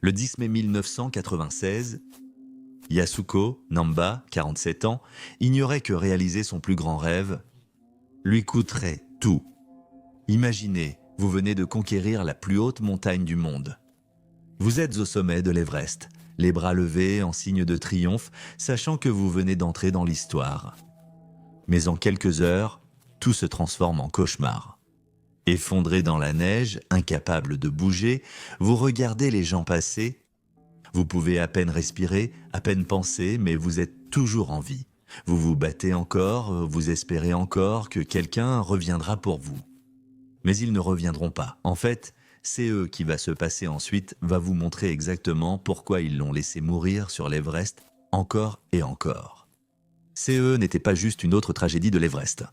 Le 10 mai 1996, Yasuko Namba, 47 ans, ignorait que réaliser son plus grand rêve lui coûterait tout. Imaginez, vous venez de conquérir la plus haute montagne du monde. Vous êtes au sommet de l'Everest, les bras levés en signe de triomphe, sachant que vous venez d'entrer dans l'histoire. Mais en quelques heures, tout se transforme en cauchemar. Effondré dans la neige, incapable de bouger, vous regardez les gens passer. Vous pouvez à peine respirer, à peine penser, mais vous êtes toujours en vie. Vous vous battez encore, vous espérez encore que quelqu'un reviendra pour vous. Mais ils ne reviendront pas. En fait, c'est eux qui va se passer ensuite, va vous montrer exactement pourquoi ils l'ont laissé mourir sur l'Everest encore et encore. CE n'était pas juste une autre tragédie de l'Everest.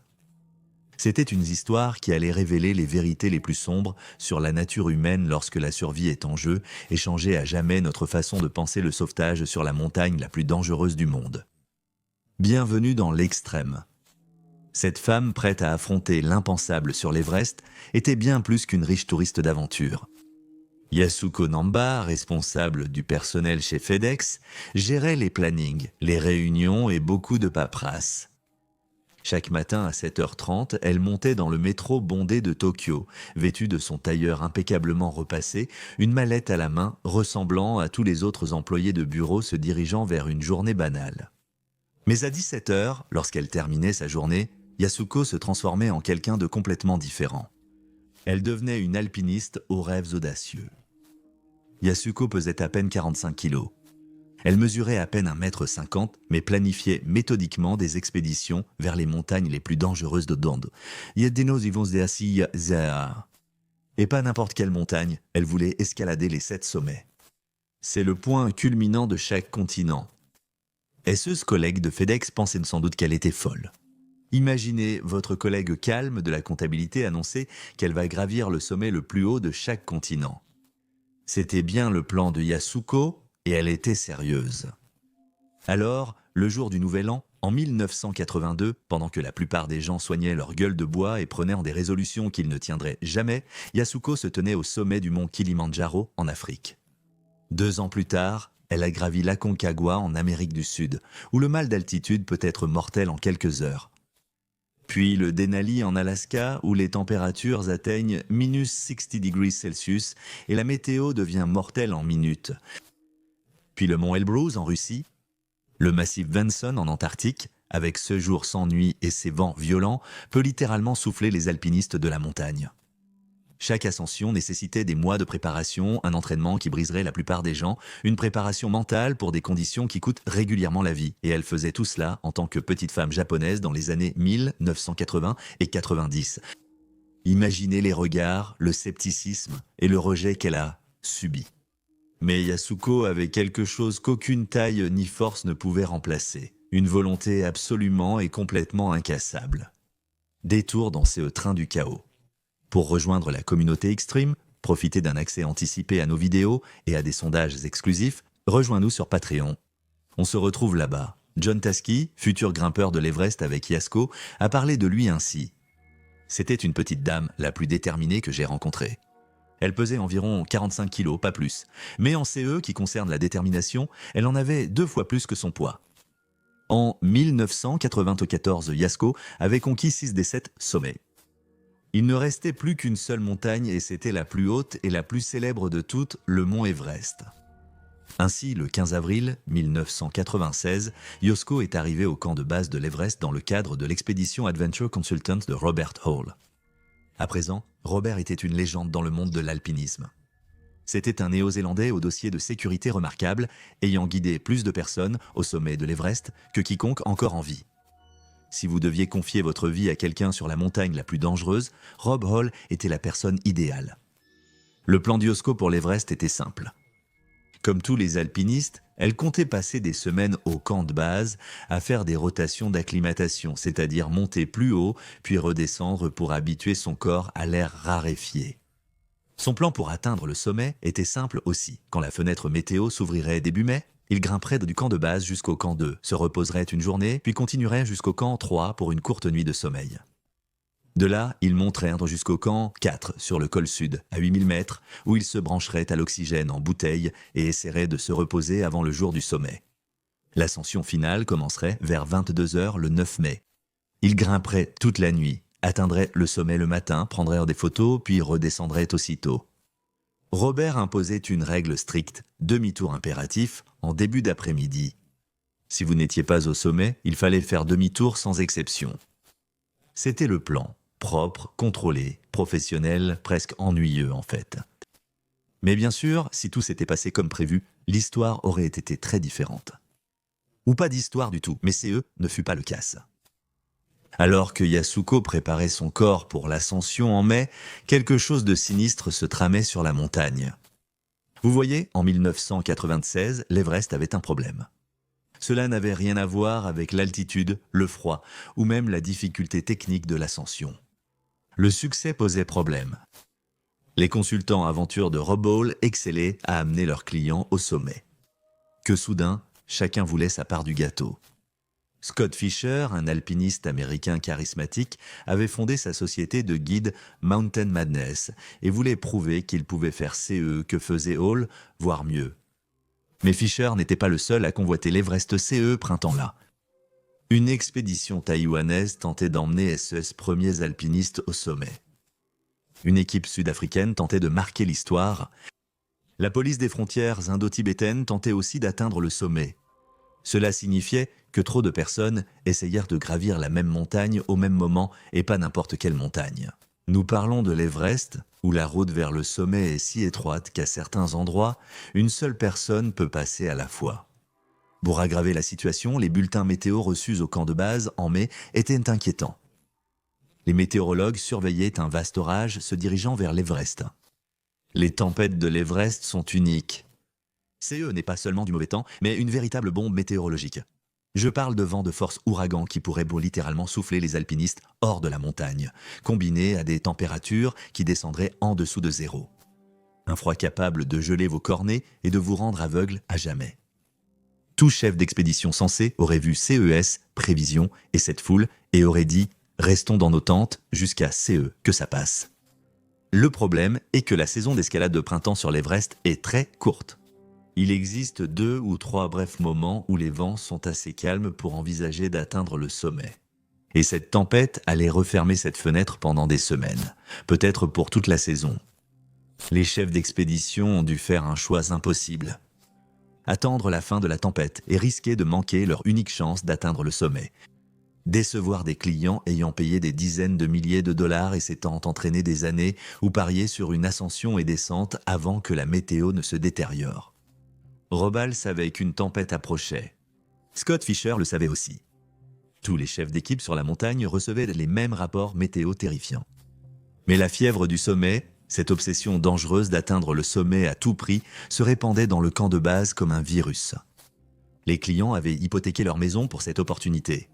C'était une histoire qui allait révéler les vérités les plus sombres sur la nature humaine lorsque la survie est en jeu et changer à jamais notre façon de penser le sauvetage sur la montagne la plus dangereuse du monde. Bienvenue dans l'extrême. Cette femme prête à affronter l'impensable sur l'Everest était bien plus qu'une riche touriste d'aventure. Yasuko Namba, responsable du personnel chez FedEx, gérait les plannings, les réunions et beaucoup de paperasse. Chaque matin à 7h30, elle montait dans le métro bondé de Tokyo, vêtue de son tailleur impeccablement repassé, une mallette à la main, ressemblant à tous les autres employés de bureau se dirigeant vers une journée banale. Mais à 17h, lorsqu'elle terminait sa journée, Yasuko se transformait en quelqu'un de complètement différent. Elle devenait une alpiniste aux rêves audacieux. Yasuko pesait à peine 45 kilos. Elle mesurait à peine 1,50 m, mais planifiait méthodiquement des expéditions vers les montagnes les plus dangereuses de Dande. Et pas n'importe quelle montagne, elle voulait escalader les 7 sommets. C'est le point culminant de chaque continent. Esseuse collègue de FedEx pensait sans doute qu'elle était folle. Imaginez votre collègue calme de la comptabilité annoncer qu'elle va gravir le sommet le plus haut de chaque continent. C'était bien le plan de Yasuko, et elle était sérieuse. Alors, le jour du Nouvel An, en 1982, pendant que la plupart des gens soignaient leur gueule de bois et prenaient des résolutions qu'ils ne tiendraient jamais, Yasuko se tenait au sommet du mont Kilimandjaro en Afrique. 2 ans plus tard, elle a gravi l'Aconcagua en Amérique du Sud, où le mal d'altitude peut être mortel en quelques heures. Puis le Denali en Alaska, où les températures atteignent -60 °C et la météo devient mortelle en minutes. Puis le mont Elbrus en Russie, le massif Vinson en Antarctique, avec ce jour sans nuit et ses vents violents, peut littéralement souffler les alpinistes de la montagne. Chaque ascension nécessitait des mois de préparation, un entraînement qui briserait la plupart des gens, une préparation mentale pour des conditions qui coûtent régulièrement la vie. Et elle faisait tout cela en tant que petite femme japonaise dans les années 1980 et 90. Imaginez les regards, le scepticisme et le rejet qu'elle a subi. Mais Yasuko avait quelque chose qu'aucune taille ni force ne pouvait remplacer. Une volonté absolument et complètement incassable. Détour dans ce train du chaos. Pour rejoindre la communauté Extreme, profiter d'un accès anticipé à nos vidéos et à des sondages exclusifs, rejoins-nous sur Patreon. On se retrouve là-bas. John Tasky, futur grimpeur de l'Everest avec Yasuko, a parlé de lui ainsi. C'était une petite dame, la plus déterminée que j'ai rencontrée. Elle pesait environ 45 kilos, pas plus. Mais en CE, qui concerne la détermination, elle en avait 2 fois plus que son poids. En 1994, Yasuko avait conquis 6 des 7 sommets. Il ne restait plus qu'une seule montagne et c'était la plus haute et la plus célèbre de toutes, le mont Everest. Ainsi, le 15 avril 1996, Yasuko est arrivé au camp de base de l'Everest dans le cadre de l'expédition Adventure Consultant de Robert Hall. À présent, Robert était une légende dans le monde de l'alpinisme. C'était un Néo-Zélandais au dossier de sécurité remarquable, ayant guidé plus de personnes au sommet de l'Everest que quiconque encore en vie. Si vous deviez confier votre vie à quelqu'un sur la montagne la plus dangereuse, Rob Hall était la personne idéale. Le plan d'Yasuko pour l'Everest était simple. Comme tous les alpinistes, elle comptait passer des semaines au camp de base à faire des rotations d'acclimatation, c'est-à-dire monter plus haut puis redescendre pour habituer son corps à l'air raréfié. Son plan pour atteindre le sommet était simple aussi. Quand la fenêtre météo s'ouvrirait début mai, il grimperait du camp de base jusqu'au camp 2, se reposerait une journée, puis continuerait jusqu'au camp 3 pour une courte nuit de sommeil. De là, ils montèrent jusqu'au camp 4 sur le col sud, à 8000 mètres, où ils se brancheraient à l'oxygène en bouteille et essaieraient de se reposer avant le jour du sommet. L'ascension finale commencerait vers 22 heures le 9 mai. Ils grimperaient toute la nuit, atteindraient le sommet le matin, prendraient des photos, puis redescendraient aussitôt. Robert imposait une règle stricte, demi-tour impératif, en début d'après-midi. Si vous n'étiez pas au sommet, il fallait faire demi-tour sans exception. C'était le plan, propre, contrôlé, professionnel, presque ennuyeux en fait. Mais bien sûr, si tout s'était passé comme prévu, l'histoire aurait été très différente. Ou pas d'histoire du tout, mais CE ne fut pas le casse. Alors que Yasuko préparait son corps pour l'ascension en mai, quelque chose de sinistre se tramait sur la montagne. Vous voyez, en 1996, l'Everest avait un problème. Cela n'avait rien à voir avec l'altitude, le froid ou même la difficulté technique de l'ascension. Le succès posait problème. Les consultants aventures de Rob Hall excellaient à amener leurs clients au sommet. Que soudain, chacun voulait sa part du gâteau. Scott Fischer, un alpiniste américain charismatique, avait fondé sa société de guides Mountain Madness et voulait prouver qu'il pouvait faire CE que faisait Hall, voire mieux. Mais Fischer n'était pas le seul à convoiter l'Everest CE printemps-là. Une expédition taïwanaise tentait d'emmener SES premiers alpinistes au sommet. Une équipe sud-africaine tentait de marquer l'histoire. La police des frontières indo-tibétaines tentait aussi d'atteindre le sommet. Cela signifiait que trop de personnes essayèrent de gravir la même montagne au même moment et pas n'importe quelle montagne. Nous parlons de l'Everest, où la route vers le sommet est si étroite qu'à certains endroits, une seule personne peut passer à la fois. Pour aggraver la situation, les bulletins météo reçus au camp de base en mai étaient inquiétants. Les météorologues surveillaient un vaste orage se dirigeant vers l'Everest. Les tempêtes de l'Everest sont uniques. CE n'est pas seulement du mauvais temps, mais une véritable bombe météorologique. Je parle de vents de force ouragan qui pourraient littéralement souffler les alpinistes hors de la montagne, combinés à des températures qui descendraient en dessous de zéro. Un froid capable de geler vos cornets et de vous rendre aveugle à jamais. Tout chef d'expédition sensé aurait vu CES, prévision et cette foule et aurait dit « Restons dans nos tentes jusqu'à CE, que ça passe ». Le problème est que la saison d'escalade de printemps sur l'Everest est très courte. Il existe 2 ou 3 brefs moments où les vents sont assez calmes pour envisager d'atteindre le sommet. Et cette tempête allait refermer cette fenêtre pendant des semaines, peut-être pour toute la saison. Les chefs d'expédition ont dû faire un choix impossible. Attendre la fin de la tempête et risquer de manquer leur unique chance d'atteindre le sommet. Décevoir des clients ayant payé des dizaines de milliers de dollars et s'étant entraînés des années ou parier sur une ascension et descente avant que la météo ne se détériore. Robal savait qu'une tempête approchait. Scott Fischer le savait aussi. Tous les chefs d'équipe sur la montagne recevaient les mêmes rapports météo terrifiants. Mais la fièvre du sommet, cette obsession dangereuse d'atteindre le sommet à tout prix, se répandait dans le camp de base comme un virus. Les clients avaient hypothéqué leur maison pour cette opportunité.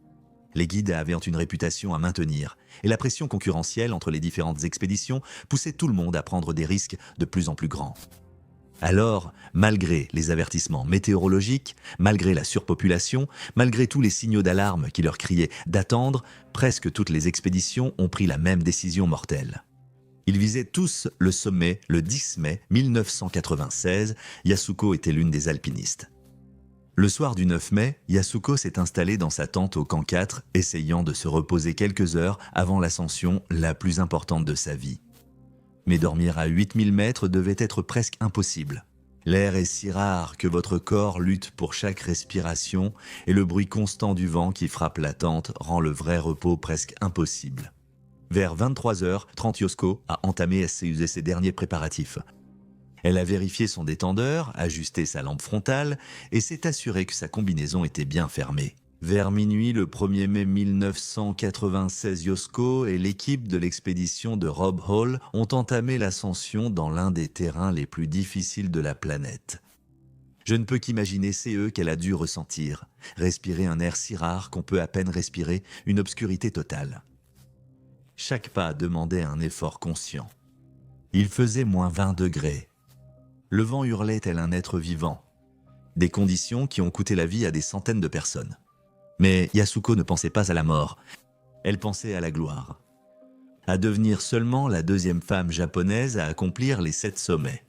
Les guides avaient une réputation à maintenir, et la pression concurrentielle entre les différentes expéditions poussait tout le monde à prendre des risques de plus en plus grands. Alors, malgré les avertissements météorologiques, malgré la surpopulation, malgré tous les signaux d'alarme qui leur criaient d'attendre, presque toutes les expéditions ont pris la même décision mortelle. Ils visaient tous le sommet le 10 mai 1996, Yasuko était l'une des alpinistes. Le soir du 9 mai, Yasuko s'est installé dans sa tente au camp 4, essayant de se reposer quelques heures avant l'ascension la plus importante de sa vie. Mais dormir à 8000 mètres devait être presque impossible. L'air est si rare que votre corps lutte pour chaque respiration et le bruit constant du vent qui frappe la tente rend le vrai repos presque impossible. Vers 23h30, Yasuko a entamé à user ses derniers préparatifs. Elle a vérifié son détendeur, ajusté sa lampe frontale et s'est assurée que sa combinaison était bien fermée. Vers minuit, le 1er mai 1996, Yasuko et l'équipe de l'expédition de Rob Hall ont entamé l'ascension dans l'un des terrains les plus difficiles de la planète. Je ne peux qu'imaginer CE qu'elle a dû ressentir, respirer un air si rare qu'on peut à peine respirer, une obscurité totale. Chaque pas demandait un effort conscient. Il faisait moins 20 degrés. Le vent hurlait tel un être vivant. Des conditions qui ont coûté la vie à des centaines de personnes. Mais Yasuko ne pensait pas à la mort, elle pensait à la gloire. à devenir seulement la deuxième femme japonaise à accomplir les 7 sommets.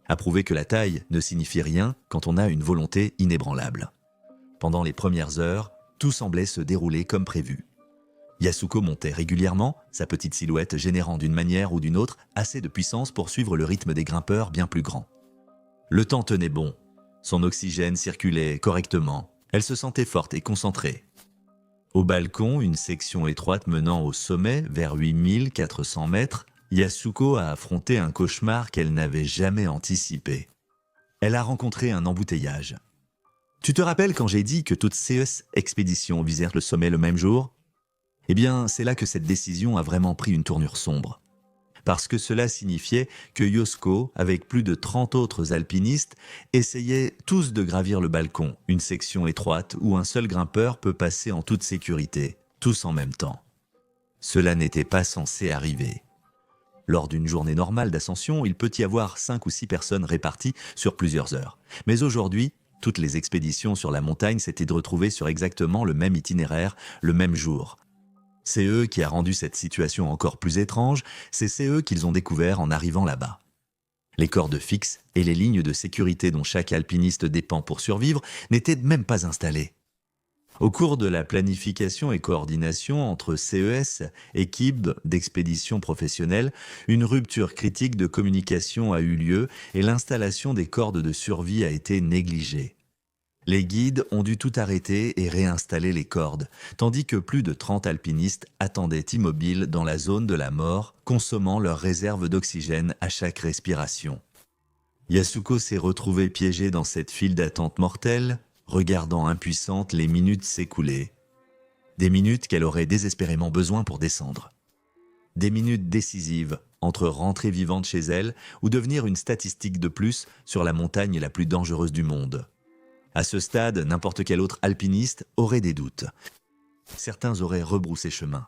À prouver que la taille ne signifie rien quand on a une volonté inébranlable. Pendant les premières heures, tout semblait se dérouler comme prévu. Yasuko montait régulièrement, sa petite silhouette générant d'une manière ou d'une autre assez de puissance pour suivre le rythme des grimpeurs bien plus grands. Le temps tenait bon, son oxygène circulait correctement, elle se sentait forte et concentrée. Au balcon, une section étroite menant au sommet, vers 8400 mètres, Yasuko a affronté un cauchemar qu'elle n'avait jamais anticipé. Elle a rencontré un embouteillage. Tu te rappelles quand j'ai dit que toutes ces expéditions visèrent le sommet le même jour ? Eh bien, c'est là que cette décision a vraiment pris une tournure sombre. Parce que cela signifiait que Yosuko, avec plus de 30 autres alpinistes, essayaient tous de gravir le balcon, une section étroite où un seul grimpeur peut passer en toute sécurité, tous en même temps. Cela n'était pas censé arriver. Lors d'une journée normale d'ascension, il peut y avoir 5 ou 6 personnes réparties sur plusieurs heures. Mais aujourd'hui, toutes les expéditions sur la montagne s'étaient retrouvées sur exactement le même itinéraire, le même jour. C'est eux qui a rendu cette situation encore plus étrange, c'est eux qu'ils ont découvert en arrivant là-bas. Les cordes fixes et les lignes de sécurité dont chaque alpiniste dépend pour survivre n'étaient même pas installées. Au cours de la planification et coordination entre CES, équipe d'expédition professionnelle, une rupture critique de communication a eu lieu et l'installation des cordes de survie a été négligée. Les guides ont dû tout arrêter et réinstaller les cordes, tandis que plus de 30 alpinistes attendaient immobiles dans la zone de la mort, consommant leurs réserves d'oxygène à chaque respiration. Yasuko s'est retrouvée piégée dans cette file d'attente mortelle, regardant impuissante les minutes s'écouler. Des minutes qu'elle aurait désespérément besoin pour descendre. Des minutes décisives entre rentrer vivante chez elle ou devenir une statistique de plus sur la montagne la plus dangereuse du monde. À ce stade, n'importe quel autre alpiniste aurait des doutes. Certains auraient rebroussé chemin.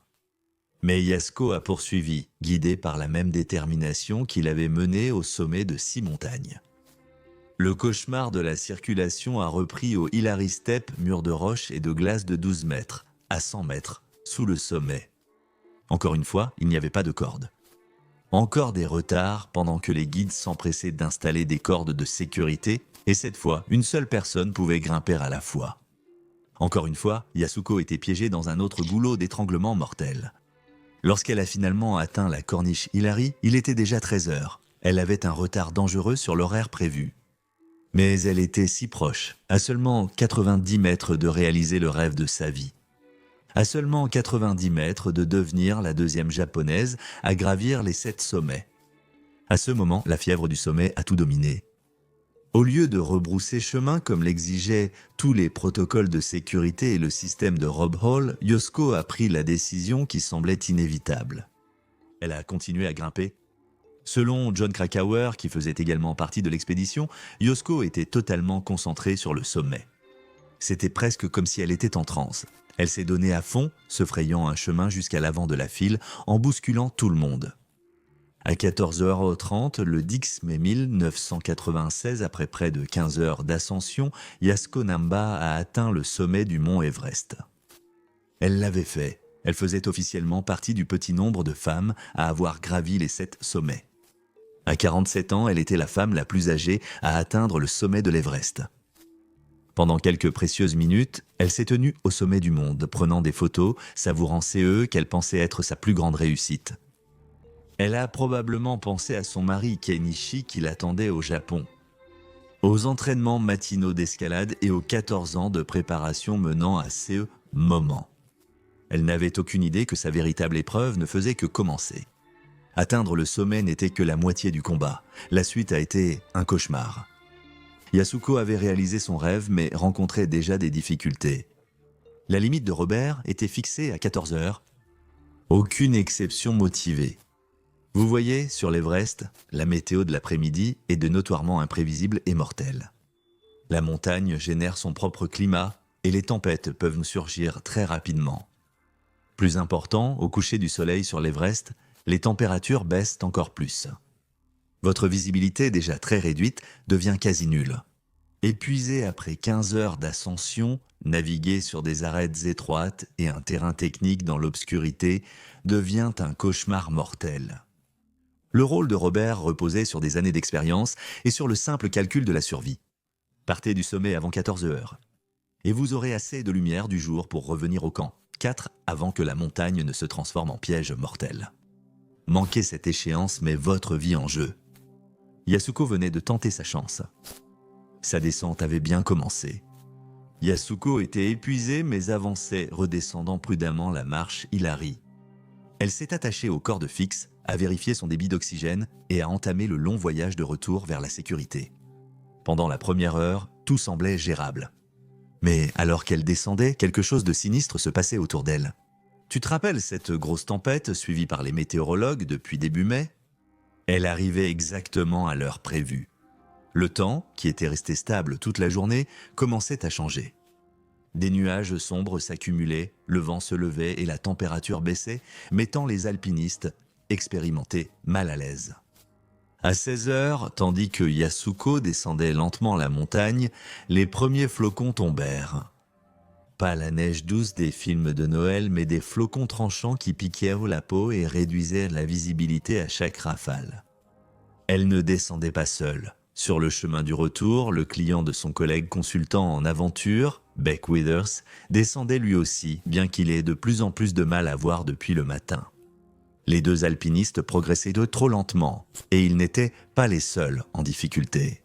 Mais Yasuko a poursuivi, guidé par la même détermination qui l'avait mené au sommet de 6 montagnes. Le cauchemar de la circulation a repris au Hillary Step, mur de roche et de glace de 12 mètres, à 100 mètres, sous le sommet. Encore une fois, il n'y avait pas de corde. Encore des retards pendant que les guides s'empressaient d'installer des cordes de sécurité et cette fois, une seule personne pouvait grimper à la fois. Encore une fois, Yasuko était piégée dans un autre goulot d'étranglement mortel. Lorsqu'elle a finalement atteint la corniche Hillary, il était déjà 13 heures. Elle avait un retard dangereux sur l'horaire prévu. Mais elle était si proche, à seulement 90 mètres de réaliser le rêve de sa vie. À seulement 90 mètres de devenir la deuxième japonaise à gravir les 7 sommets. À ce moment, la fièvre du sommet a tout dominé. Au lieu de rebrousser chemin comme l'exigeaient tous les protocoles de sécurité et le système de Rob Hall, Yasuko a pris la décision qui semblait inévitable. Elle a continué à grimper. Selon John Krakauer, qui faisait également partie de l'expédition, Yasuko était totalement concentrée sur le sommet. C'était presque comme si elle était en transe. Elle s'est donnée à fond, se frayant un chemin jusqu'à l'avant de la file, en bousculant tout le monde. À 14h30, le 10 mai 1996, après près de 15 heures d'ascension, Yasuko Namba a atteint le sommet du mont Everest. Elle l'avait fait. Elle faisait officiellement partie du petit nombre de femmes à avoir gravi les 7 sommets. À 47 ans, elle était la femme la plus âgée à atteindre le sommet de l'Everest. Pendant quelques précieuses minutes, elle s'est tenue au sommet du monde, prenant des photos, savourant qu'elle pensait être sa plus grande réussite. Elle a probablement pensé à son mari Kenichi qui l'attendait au Japon, aux entraînements matinaux d'escalade et aux 14 ans de préparation menant à ce moment. Elle n'avait aucune idée que sa véritable épreuve ne faisait que commencer. Atteindre le sommet n'était que la moitié du combat. La suite a été un cauchemar. Yasuko avait réalisé son rêve mais rencontrait déjà des difficultés. La limite de Robert était fixée à 14 heures. Aucune exception motivée. Vous voyez, sur l'Everest, la météo de l'après-midi est de notoirement imprévisible et mortelle. La montagne génère son propre climat et les tempêtes peuvent surgir très rapidement. Plus important, au coucher du soleil sur l'Everest, les températures baissent encore plus. Votre visibilité, déjà très réduite, devient quasi nulle. Épuisé après 15 heures d'ascension, naviguer sur des arêtes étroites et un terrain technique dans l'obscurité devient un cauchemar mortel. Le rôle de Robert reposait sur des années d'expérience et sur le simple calcul de la survie. Partez du sommet avant 14 heures. Et vous aurez assez de lumière du jour pour revenir au camp, 4 avant que la montagne ne se transforme en piège mortel. Manquer cette échéance met votre vie en jeu. Yasuko venait de tenter sa chance. Sa descente avait bien commencé. Yasuko était épuisée mais avançait, redescendant prudemment la marche Hilary. Elle s'est attachée aux cordes fixes, a vérifié son débit d'oxygène et a entamé le long voyage de retour vers la sécurité. Pendant la première heure, tout semblait gérable. Mais alors qu'elle descendait, quelque chose de sinistre se passait autour d'elle. Tu te rappelles cette grosse tempête suivie par les météorologues depuis début mai ? Elle arrivait exactement à l'heure prévue. Le temps, qui était resté stable toute la journée, commençait à changer. Des nuages sombres s'accumulaient, le vent se levait et la température baissait, mettant les alpinistes expérimentés mal à l'aise. À 16 heures, tandis que Yasuko descendait lentement la montagne, les premiers flocons tombèrent. Pas la neige douce des films de Noël, mais des flocons tranchants qui piquaient la peau et réduisaient la visibilité à chaque rafale. Elle ne descendait pas seule. Sur le chemin du retour, le client de son collègue consultant en aventure, Beck Withers, descendait lui aussi, bien qu'il ait de plus en plus de mal à voir depuis le matin. Les deux alpinistes progressaient trop lentement, et ils n'étaient pas les seuls en difficulté.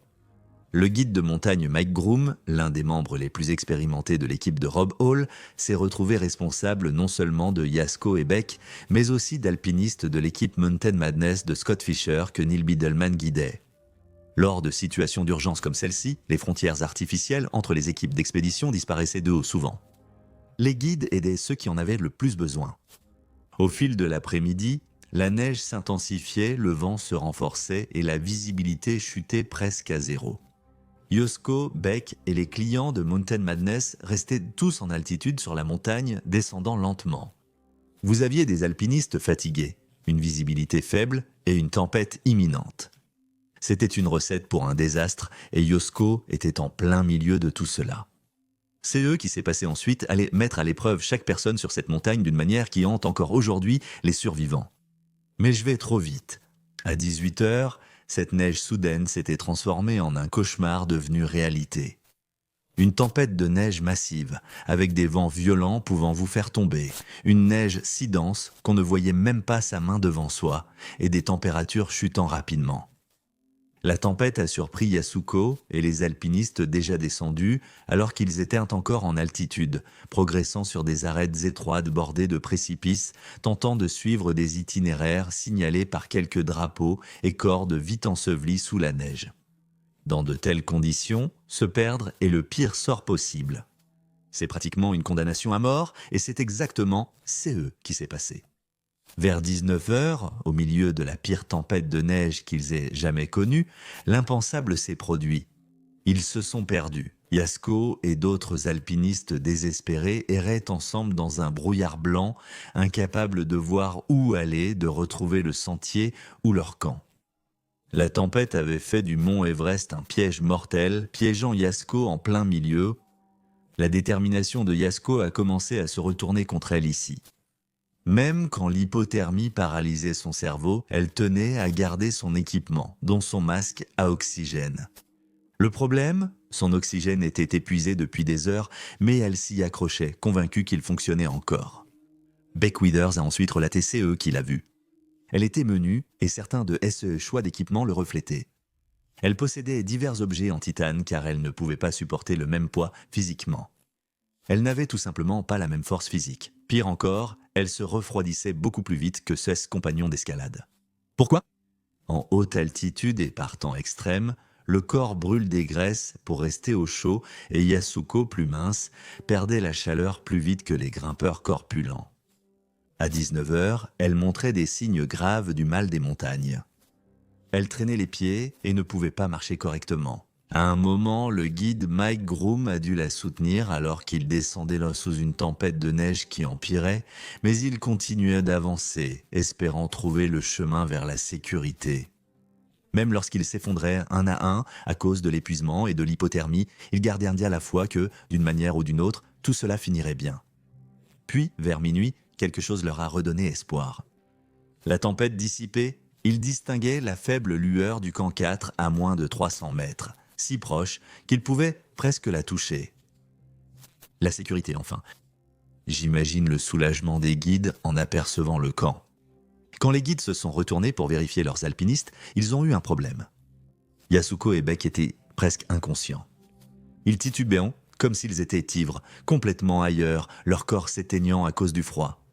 Le guide de montagne Mike Groom, l'un des membres les plus expérimentés de l'équipe de Rob Hall, s'est retrouvé responsable non seulement de Yasuko et Beck, mais aussi d'alpinistes de l'équipe Mountain Madness de Scott Fisher que Neil Bidelman guidait. Lors de situations d'urgence comme celle-ci, les frontières artificielles entre les équipes d'expédition disparaissaient d'eux souvent. Les guides aidaient ceux qui en avaient le plus besoin. Au fil de l'après-midi, la neige s'intensifiait, le vent se renforçait et la visibilité chutait presque à zéro. Yasuko, Beck et les clients de Mountain Madness restaient tous en altitude sur la montagne, descendant lentement. Vous aviez des alpinistes fatigués, une visibilité faible et une tempête imminente. C'était une recette pour un désastre et Yasuko était en plein milieu de tout cela. C'est eux qui s'est passé ensuite à mettre à l'épreuve chaque personne sur cette montagne d'une manière qui hante encore aujourd'hui les survivants. Mais je vais trop vite. À 18 heures, cette neige soudaine s'était transformée en un cauchemar devenu réalité. Une tempête de neige massive, avec des vents violents pouvant vous faire tomber, une neige si dense qu'on ne voyait même pas sa main devant soi, et des températures chutant rapidement. La tempête a surpris Yasuko et les alpinistes déjà descendus alors qu'ils étaient encore en altitude, progressant sur des arêtes étroites bordées de précipices, tentant de suivre des itinéraires signalés par quelques drapeaux et cordes vite ensevelies sous la neige. Dans de telles conditions, se perdre est le pire sort possible. C'est pratiquement une condamnation à mort et c'est exactement eux qui s'est passé. Vers 19 heures, au milieu de la pire tempête de neige qu'ils aient jamais connue, l'impensable s'est produit. Ils se sont perdus. Yasuko et d'autres alpinistes désespérés erraient ensemble dans un brouillard blanc, incapables de voir où aller, de retrouver le sentier ou leur camp. La tempête avait fait du mont Everest un piège mortel, piégeant Yasuko en plein milieu. La détermination de Yasuko a commencé à se retourner contre elle ici. Même quand l'hypothermie paralysait son cerveau, elle tenait à garder son équipement, dont son masque à oxygène. Le problème, son oxygène était épuisé depuis des heures, mais elle s'y accrochait, convaincue qu'il fonctionnait encore. Beck Withers a ensuite relaté c'est eux qui l'a vu. Elle était menue et certains de SE choix d'équipement le reflétaient. Elle possédait divers objets en titane car elle ne pouvait pas supporter le même poids physiquement. Elle n'avait tout simplement pas la même force physique. Pire encore, elle se refroidissait beaucoup plus vite que ses compagnons d'escalade. Pourquoi ? En haute altitude et par temps extrême, le corps brûle des graisses pour rester au chaud et Yasuko, plus mince, perdait la chaleur plus vite que les grimpeurs corpulents. À 19 heures, elle montrait des signes graves du mal des montagnes. Elle traînait les pieds et ne pouvait pas marcher correctement. À un moment, le guide Mike Groom a dû la soutenir alors qu'il descendait sous une tempête de neige qui empirait, mais il continuait d'avancer, espérant trouver le chemin vers la sécurité. Même lorsqu'ils s'effondraient un à cause de l'épuisement et de l'hypothermie, ils gardaient à la foi que, d'une manière ou d'une autre, tout cela finirait bien. Puis, vers minuit, quelque chose leur a redonné espoir. La tempête dissipée, ils distinguaient la faible lueur du camp 4 à moins de 300 mètres, si proche qu'ils pouvaient presque la toucher. La sécurité, enfin. J'imagine le soulagement des guides en apercevant le camp. Quand les guides se sont retournés pour vérifier leurs alpinistes, ils ont eu un problème. Yasuko et Beck étaient presque inconscients. Ils titubaient comme s'ils étaient ivres, complètement ailleurs, leur corps s'éteignant à cause du froid.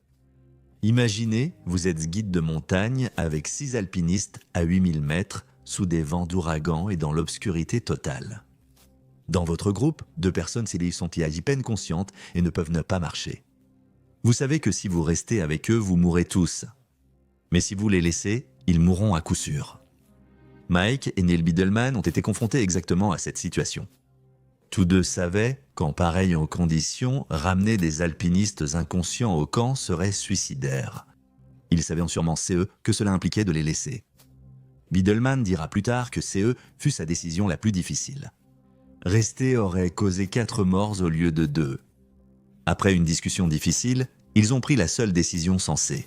Imaginez, vous êtes guide de montagne avec 6 alpinistes à 8000 mètres, sous des vents d'ouragan et dans l'obscurité totale. Dans votre groupe, 2 personnes sont à peine conscientes et ne peuvent ne pas marcher. Vous savez que si vous restez avec eux, vous mourrez tous. Mais si vous les laissez, ils mourront à coup sûr. Mike et Neil Bidelman ont été confrontés exactement à cette situation. Tous deux savaient qu'en pareille condition, ramener des alpinistes inconscients au camp serait suicidaire. Ils savaient sûrement CE que cela impliquait de les laisser. Bidelman dira plus tard que CE fut sa décision la plus difficile. Rester aurait causé 4 morts au lieu de 2. Après une discussion difficile, ils ont pris la seule décision sensée.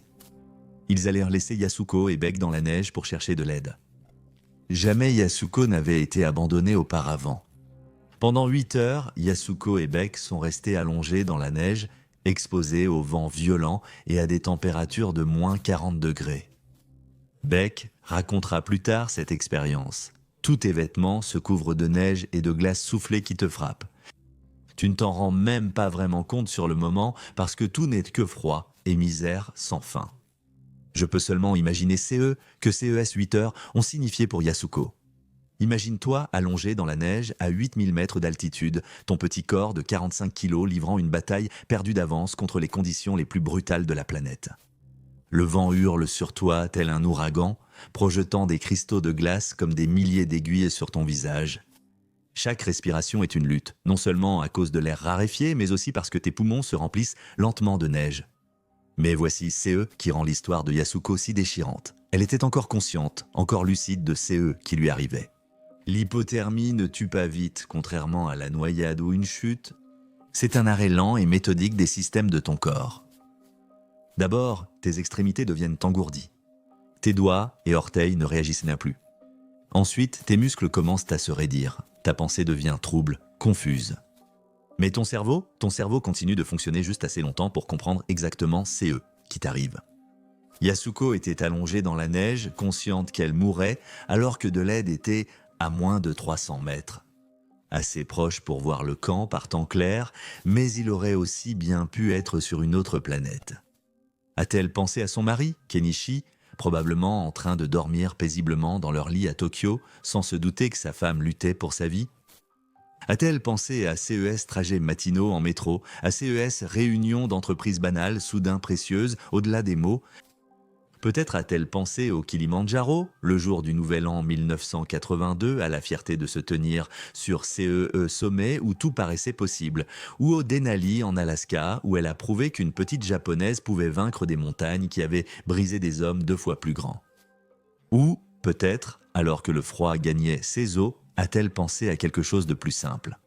Ils allèrent laisser Yasuko et Beck dans la neige pour chercher de l'aide. Jamais Yasuko n'avait été abandonné auparavant. Pendant 8 heures, Yasuko et Beck sont restés allongés dans la neige, exposés au vent violent et à des températures de moins 40 degrés. Beck racontera plus tard cette expérience. Tous tes vêtements se couvrent de neige et de glace soufflée qui te frappent. Tu ne t'en rends même pas vraiment compte sur le moment parce que tout n'est que froid et misère sans fin. Je peux seulement imaginer que CES 8 heures ont signifié pour Yasuko. Imagine-toi allongé dans la neige à 8000 mètres d'altitude, ton petit corps de 45 kilos livrant une bataille perdue d'avance contre les conditions les plus brutales de la planète. Le vent hurle sur toi tel un ouragan, projetant des cristaux de glace comme des milliers d'aiguilles sur ton visage. Chaque respiration est une lutte, non seulement à cause de l'air raréfié, mais aussi parce que tes poumons se remplissent lentement de neige. Mais voici CE qui rend l'histoire de Yasuko si déchirante. Elle était encore consciente, encore lucide de CE qui lui arrivait. L'hypothermie ne tue pas vite, contrairement à la noyade ou une chute. C'est un arrêt lent et méthodique des systèmes de ton corps. D'abord, tes extrémités deviennent engourdies. Tes doigts et orteils ne réagissent plus. Ensuite, tes muscles commencent à se raidir. Ta pensée devient trouble, confuse. Mais ton cerveau continue de fonctionner juste assez longtemps pour comprendre exactement CE qui t'arrive. Yasuko était allongée dans la neige, consciente qu'elle mourrait, alors que de l'aide était à moins de 300 mètres. Assez proche pour voir le camp par temps clair, mais il aurait aussi bien pu être sur une autre planète. A-t-elle pensé à son mari, Kenichi, probablement en train de dormir paisiblement dans leur lit à Tokyo, sans se douter que sa femme luttait pour sa vie? A-t-elle pensé à CES trajets matinaux en métro, à CES réunions d'entreprises banales, soudain précieuses, au-delà des mots? Peut-être a-t-elle pensé au Kilimandjaro, le jour du Nouvel An 1982, à la fierté de se tenir sur CEE sommet où tout paraissait possible, ou au Denali en Alaska, où elle a prouvé qu'une petite japonaise pouvait vaincre des montagnes qui avaient brisé des hommes 2 fois plus grands. Ou, peut-être, alors que le froid gagnait ses os, a-t-elle pensé à quelque chose de plus simple?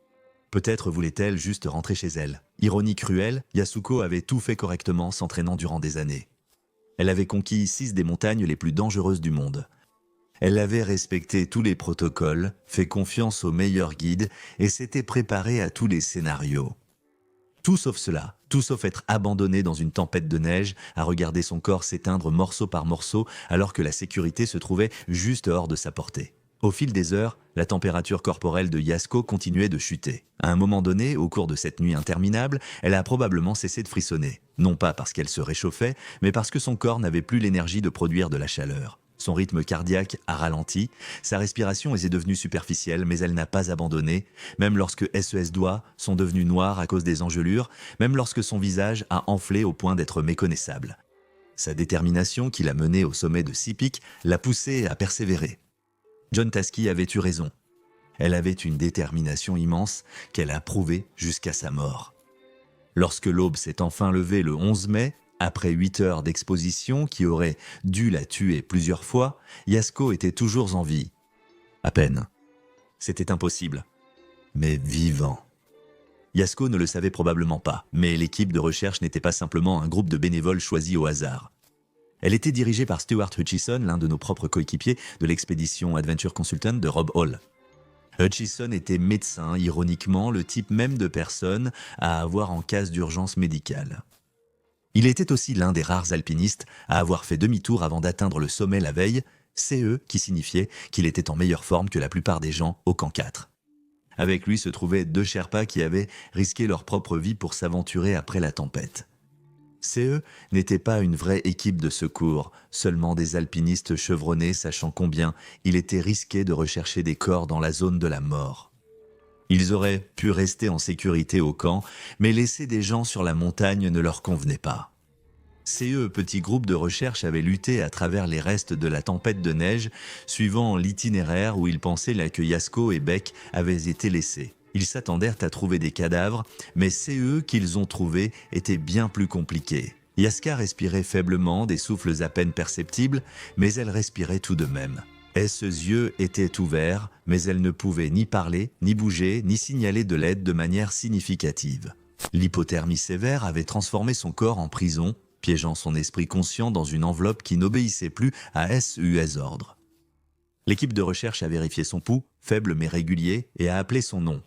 Peut-être voulait-elle juste rentrer chez elle. Ironie cruelle, Yasuko avait tout fait correctement s'entraînant durant des années. Elle avait conquis 6 des montagnes les plus dangereuses du monde. Elle avait respecté tous les protocoles, fait confiance aux meilleurs guides et s'était préparée à tous les scénarios. Tout sauf cela, tout sauf être abandonnée dans une tempête de neige, à regarder son corps s'éteindre morceau par morceau alors que la sécurité se trouvait juste hors de sa portée. Au fil des heures, la température corporelle de Yasuko continuait de chuter. À un moment donné, au cours de cette nuit interminable, elle a probablement cessé de frissonner. Non pas parce qu'elle se réchauffait, mais parce que son corps n'avait plus l'énergie de produire de la chaleur. Son rythme cardiaque a ralenti, sa respiration est devenue superficielle, mais elle n'a pas abandonné, même lorsque SES doigts sont devenus noirs à cause des engelures, même lorsque son visage a enflé au point d'être méconnaissable. Sa détermination qui l'a menée au sommet de 6 pics l'a poussée à persévérer. John Tasky avait eu raison. Elle avait une détermination immense qu'elle a prouvée jusqu'à sa mort. Lorsque l'aube s'est enfin levée le 11 mai, après 8 heures d'exposition qui auraient dû la tuer plusieurs fois, Yasuko était toujours en vie, À peine. C'était impossible. Mais vivant. Yasko ne le savait probablement pas, mais l'équipe de recherche n'était pas simplement un groupe de bénévoles choisis au hasard. Elle était dirigée par Stuart Hutchison, l'un de nos propres coéquipiers de l'expédition Adventure Consultant de Rob Hall. Hutchison était médecin, ironiquement le type même de personne à avoir en cas d'urgence médicale. Il était aussi l'un des rares alpinistes à avoir fait demi-tour avant d'atteindre le sommet la veille, CE qui signifiait qu'il était en meilleure forme que la plupart des gens au camp 4. Avec lui se trouvaient 2 Sherpas qui avaient risqué leur propre vie pour s'aventurer après la tempête. CE n'était pas une vraie équipe de secours, seulement des alpinistes chevronnés sachant combien il était risqué de rechercher des corps dans la zone de la mort. Ils auraient pu rester en sécurité au camp, mais laisser des gens sur la montagne ne leur convenait pas. CE, petit groupe de recherche, avait lutté à travers les restes de la tempête de neige, suivant l'itinéraire où ils pensaient que Yasko et Beck avaient été laissés. Ils s'attendèrent à trouver des cadavres, mais CE qu'ils ont trouvés était bien plus compliqué. Yaska respirait faiblement, des souffles à peine perceptibles, mais elle respirait tout de même. Ses yeux étaient ouverts, mais elle ne pouvait ni parler, ni bouger, ni signaler de l'aide de manière significative. L'hypothermie sévère avait transformé son corps en prison, piégeant son esprit conscient dans une enveloppe qui n'obéissait plus à SUS ordre. L'équipe de recherche a vérifié son pouls, faible mais régulier, et a appelé son nom.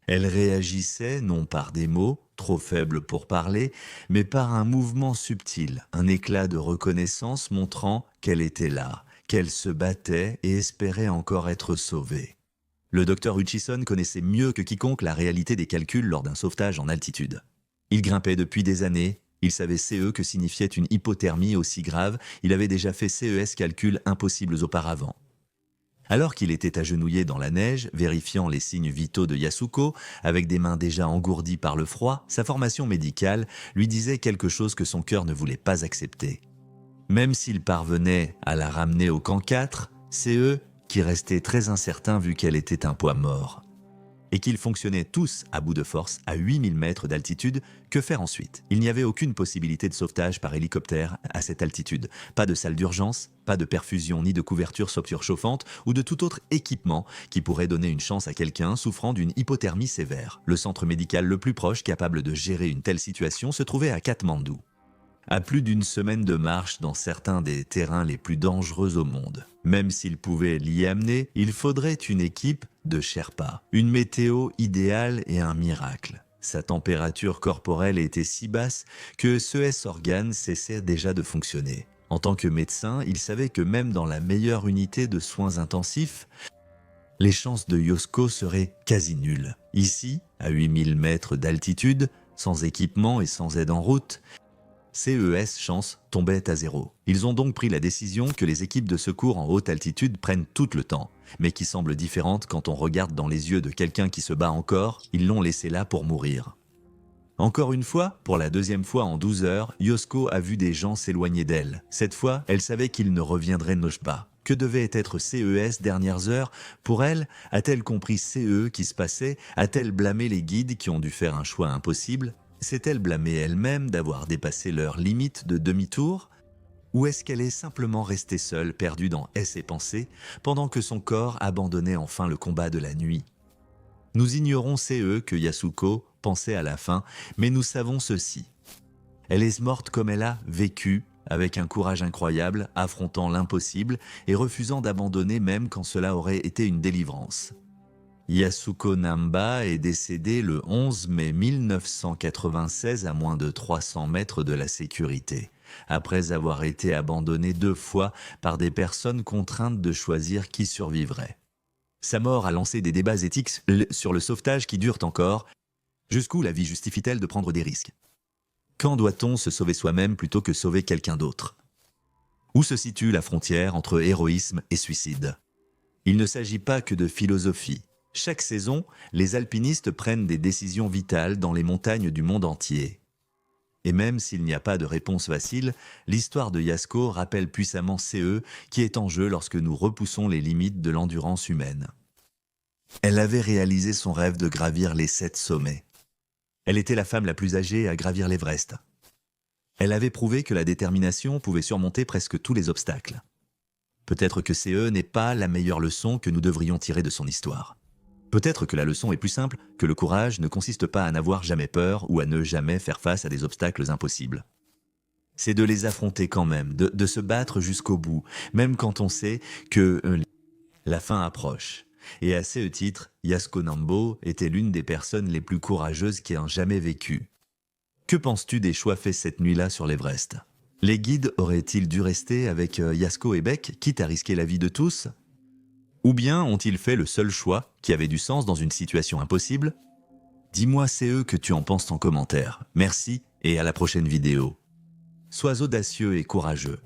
Elle réagissait non par des mots, trop faibles pour parler, mais par un mouvement subtil, un éclat de reconnaissance montrant qu'elle était là, qu'elle se battait et espérait encore être sauvée. Le docteur Hutchison connaissait mieux que quiconque la réalité des calculs lors d'un sauvetage en altitude. Il grimpait depuis des années, il savait CE que signifiait une hypothermie aussi grave, il avait déjà fait CES calculs impossibles auparavant. Alors qu'il était agenouillé dans la neige, vérifiant les signes vitaux de Yasuko, avec des mains déjà engourdies par le froid, sa formation médicale lui disait quelque chose que son cœur ne voulait pas accepter. Même s'il parvenait à la ramener au camp 4, CE qui restait très incertain vu qu'elle était un poids mort. Et qu'ils fonctionnaient tous à bout de force à 8000 mètres d'altitude, que faire ensuite? Il n'y avait aucune possibilité de sauvetage par hélicoptère à cette altitude. Pas de salle d'urgence, pas de perfusion ni de couverture surchauffante ou de tout autre équipement qui pourrait donner une chance à quelqu'un souffrant d'une hypothermie sévère. Le centre médical le plus proche capable de gérer une telle situation se trouvait à Katmandou. À plus d'une semaine de marche dans certains des terrains les plus dangereux au monde. Même s'il pouvait l'y amener, il faudrait une équipe de Sherpas, une météo idéale et un miracle. Sa température corporelle était si basse que ce organe cessait déjà de fonctionner. En tant que médecin, il savait que même dans la meilleure unité de soins intensifs, les chances de Yasko seraient quasi nulles. Ici, à 8000 mètres d'altitude, sans équipement et sans aide en route, CES chance tombait à zéro. Ils ont donc pris la décision que les équipes de secours en haute altitude prennent tout le temps, mais qui semble différente quand on regarde dans les yeux de quelqu'un qui se bat encore, ils l'ont laissé là pour mourir. Encore une fois, pour la 2e fois en 12 heures, Yasko a vu des gens s'éloigner d'elle. Cette fois, elle savait qu'ils ne reviendraient pas. Que devait être CES dernières heures? Pour elle, a-t-elle compris CE qui se passait? A-t-elle blâmé les guides qui ont dû faire un choix impossible? S'est-elle blâmée elle-même d'avoir dépassé leur limite de demi-tour? Ou est-ce qu'elle est simplement restée seule, perdue dans ses pensées, pendant que son corps abandonnait enfin le combat de la nuit? Nous ignorons CE que Yasuko pensait à la fin, mais nous savons ceci. Elle est morte comme elle a vécu, avec un courage incroyable, affrontant l'impossible et refusant d'abandonner même quand cela aurait été une délivrance. Yasuko Namba est décédée le 11 mai 1996 à moins de 300 mètres de la sécurité, après avoir été abandonnée 2 fois par des personnes contraintes de choisir qui survivrait. Sa mort a lancé des débats éthiques sur le sauvetage qui durent encore. Jusqu'où la vie justifie-t-elle de prendre des risques? Quand doit-on se sauver soi-même plutôt que sauver quelqu'un d'autre? Où se situe la frontière entre héroïsme et suicide? Il ne s'agit pas que de philosophie. Chaque saison, les alpinistes prennent des décisions vitales dans les montagnes du monde entier. Et même s'il n'y a pas de réponse facile, l'histoire de Yasko rappelle puissamment CE qui est en jeu lorsque nous repoussons les limites de l'endurance humaine. Elle avait réalisé son rêve de gravir les 7 sommets. Elle était la femme la plus âgée à gravir l'Everest. Elle avait prouvé que la détermination pouvait surmonter presque tous les obstacles. Peut-être que CE n'est pas la meilleure leçon que nous devrions tirer de son histoire. Peut-être que la leçon est plus simple, que le courage ne consiste pas à n'avoir jamais peur ou à ne jamais faire face à des obstacles impossibles. C'est de les affronter quand même, de se battre jusqu'au bout, même quand on sait que la fin approche. Et à ce titre, Yasko Nambo était l'une des personnes les plus courageuses qui aient jamais vécu. Que penses-tu des choix faits cette nuit-là sur l'Everest? Les guides auraient-ils dû rester avec Yasko et Beck, quitte à risquer la vie de tous? Ou bien ont-ils fait le seul choix qui avait du sens dans une situation impossible? Dis-moi CE que tu en penses en commentaire. Merci et à la prochaine vidéo. Sois audacieux et courageux.